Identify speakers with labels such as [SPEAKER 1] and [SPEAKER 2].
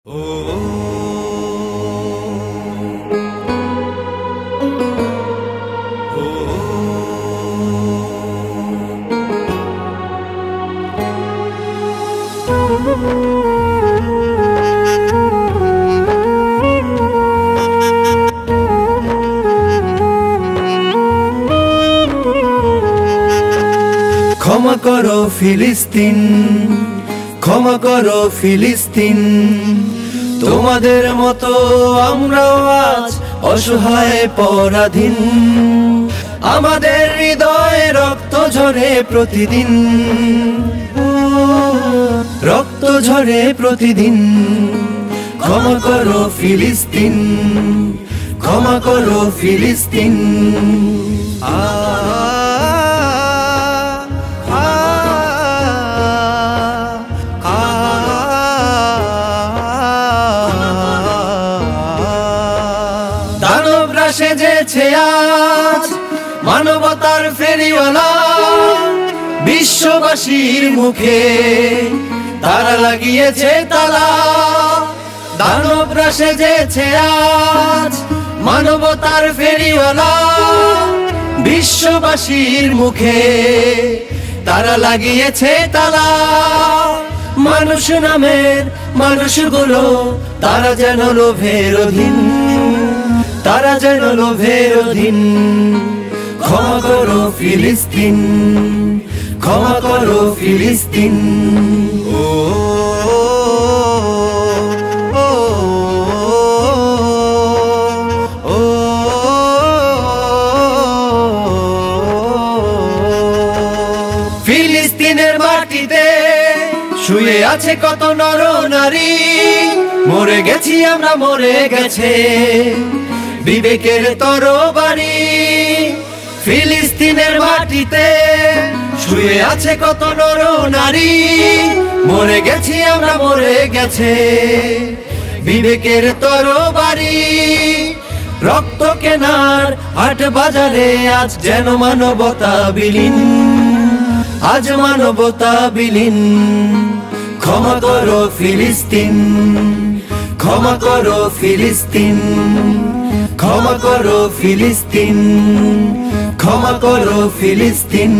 [SPEAKER 1] ক্ষমা করো ফিলিস্তিন, ক্ষমা করো ফিলিস্তিন, তোমাদের মতো আমরাও আজ অসহায় পরাধীন। আমাদের হৃদয়ে রক্ত ঝরে প্রতিদিন, রক্ত ঝরে প্রতিদিন। ক্ষমা করো ফিলিস্তিন, ক্ষমা করো ফিলিস্তিন। দানবরা সেজেছে আজ মানবতার ফেরিওয়ালা, বিশ্ববাসীর মুখে তারা লাগিয়েছে তালা। দানবরা সেজেছে আজ মানবতার ফেরিওয়ালা, বিশ্ববাসীর মুখে তারা লাগিয়েছে তালা। মানুষ নামের মানুষগুলো তারা যেন লোভের অধীন, তারা যেন লোভের অধীন। ক্ষমা করো ফিলিস্তিন, ক্ষমা করো ফিলিস্তিন। ফিলিস্তিনের মাটিতে শুয়ে আছে কত নর নারী, মরে গেছি আমরা, মরে গেছে বিবেকের তরবারি। ফিলিস্তিনের মাটিতে শুয়ে আছে কত নর নারী, মরে গেছি আমরা, মরে গেছে বিবেকের তরবারি। রক্ত কেনার হাট বাজারে আজ যেন মানবতা বিলীন, আজ মানবতা বিলীন। ক্ষমা করো ফিলিস্তিন, ক্ষমা করো ফিলিস্তিন, ক্ষমা করো ফিলিস্তিন, ক্ষমা করো ফিলিস্তিন।